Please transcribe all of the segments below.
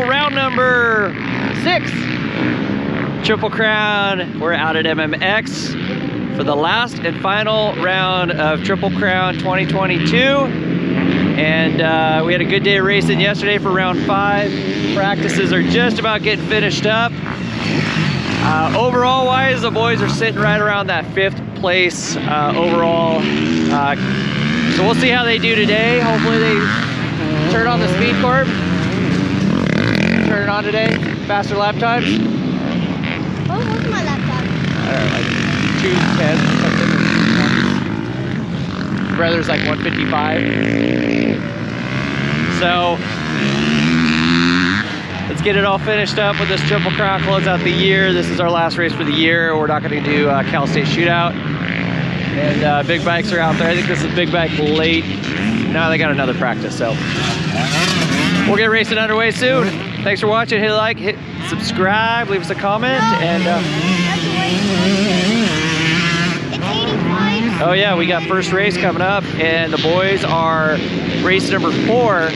round number 6. Triple Crown. We're out at MMX for the last and final round of Triple Crown 2022. And we had a good day of racing yesterday for round 5. Practices are just about getting finished up. Overall wise, the boys are sitting right around that 5th place overall. So we'll see how they do today. Hopefully they turn on the speed corp. Turn it on today. Faster lap times. What was my lap time? I don't know, like 2:10 or something. Brother's like 1:55. So let's get it all finished up with this Triple Crown, close out the year. This is our last race for the year. We're not going to do Cal State Shootout. And big bikes are out there. I think this is big bike late. Now they got another practice, so we'll get racing underway soon. Thanks for watching. Hit a like, hit subscribe, leave us a comment, and oh yeah, we got first race coming up, and the boys are race number 4.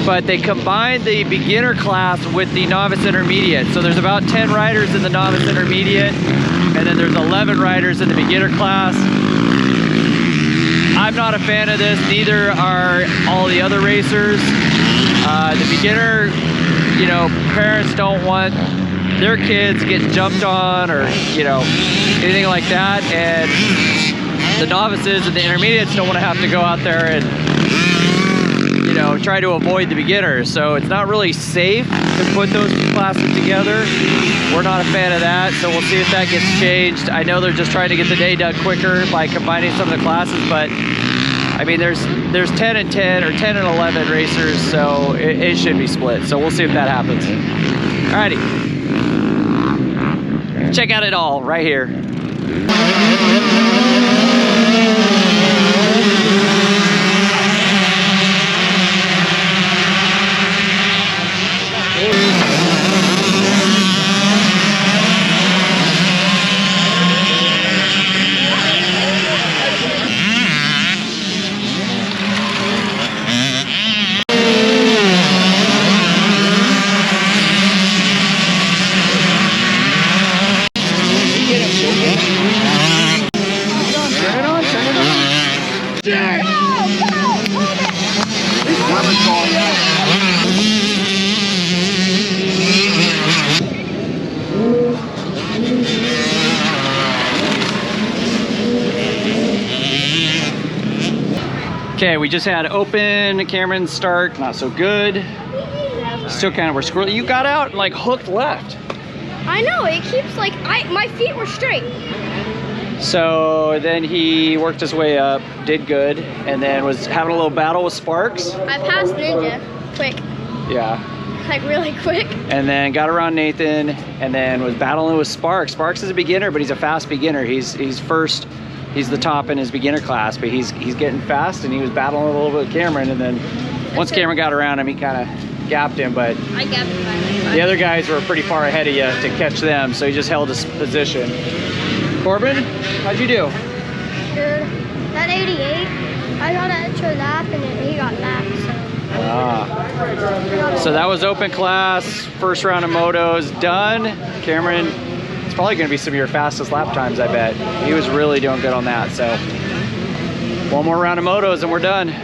But they combined the beginner class with the novice intermediate. So there's about 10 riders in the novice intermediate, and then there's 11 riders in the beginner class. I'm not a fan of this, neither are all the other racers. The beginner, you know, parents don't want their kids getting jumped on or, you know, anything like that. And the novices and the intermediates don't want to have to go out there and, you know, try to avoid the beginners. So it's not really safe to put those two classes together. We're not a fan of that, so we'll see if that gets changed. I know they're just trying to get the day done quicker by combining some of the classes, but I mean, there's 10 and 10 or 10 and 11 racers, so it should be split. So we'll see if that happens. Alrighty. Check out it all right here. Okay, we just had open, Cameron's start, not so good. Still kind of were squirrely. You got out and like hooked left. I know, it keeps like, my feet were straight. So then he worked his way up, did good, and then was having a little battle with Sparks. I passed Ninja, quick. Yeah. Like really quick. And then got around Nathan, and then was battling with Sparks. Sparks is a beginner, but he's a fast beginner. He's first. He's the top in his beginner class, but he's getting fast, and he was battling a little bit with Cameron, and then once Cameron got around him, he kind of gapped him, but I gapped him by the other guys were pretty far ahead of you to catch them, so he just held his position. Corbin, how'd you do? Good. That 88, I got an extra lap, and then he got lapped, so. So that was open class, first round of motos done. Cameron, it's probably going to be some of your fastest lap times, I bet. He was really doing good on that. So one more round of motos and we're done.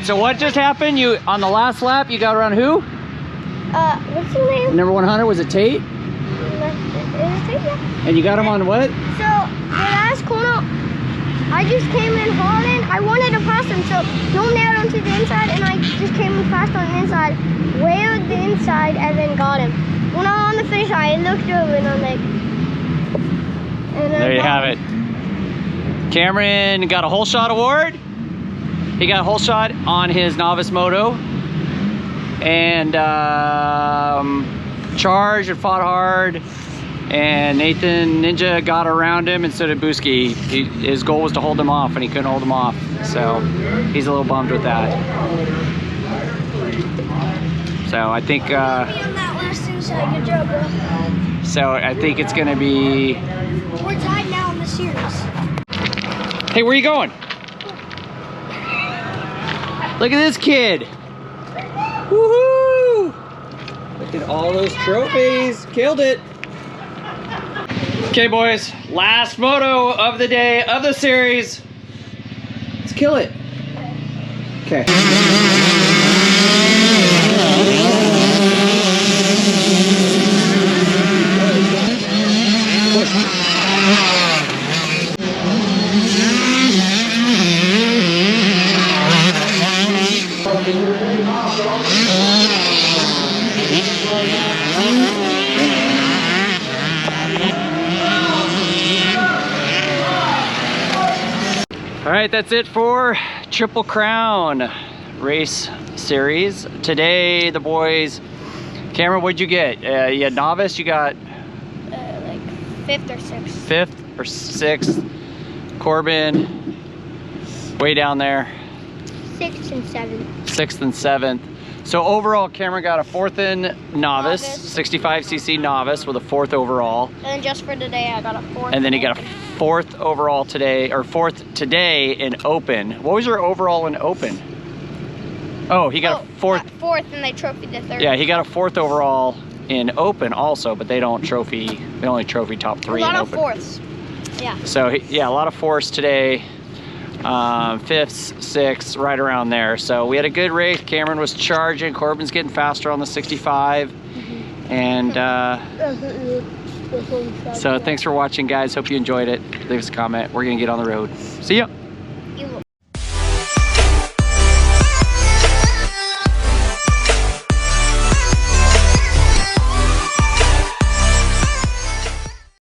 right, so what just happened? You on the last lap, you got around who? What's his name? Number 100, was it Tate? Is it Tate? Yeah. And you got him on what? So the last corner, I just came in hauling. I wanted to pass him, so no nailed onto the inside, and I just came in fast on the inside, whaled the inside, and then got him. When I'm on the finish line, I looked over and I'm like, and There you have it. Cameron got a whole shot award. He got a whole shot on his novice moto, and charged and fought hard. And Nathan Ninja got around him, and so did 𝐦𝐤𝐬. His goal was to hold him off, and he couldn't hold him off. So he's a little bummed with that. So I think. on that last inside. Good job, bro. So I think it's going to be. We're tied now in the series. Hey, where are you going? Look at this kid. Woohoo! Look at all those trophies. Killed it. Okay, boys. Last moto of the day, of the series. Let's kill it. Okay. All right, that's it for Triple Crown race series. Today, the boys, Cameron, what'd you get? You had novice, you got? Like 5th or 6th. 5th or 6th. Corbin, way down there. 6th and 7th. 6th and 7th. So overall, Cameron got a 4th in novice, 65cc novice with a 4th overall. And then just for today, I got a 4th. And then he got a 4th overall today, or 4th today in open. What was your overall in open? Oh, he got a 4th. 4th, and they trophied the 3rd. Yeah, he got a 4th overall in open also, but they don't trophy, they only trophy top 3 in open. A lot of 4ths. Yeah. So yeah, a lot of 4ths today. 5ths, 6ths, right around there. So we had a good race. Cameron was charging. Corbin's getting faster on the 65. And so thanks for watching, guys. Hope you enjoyed it. Leave us a comment. We're going to get on the road. See ya.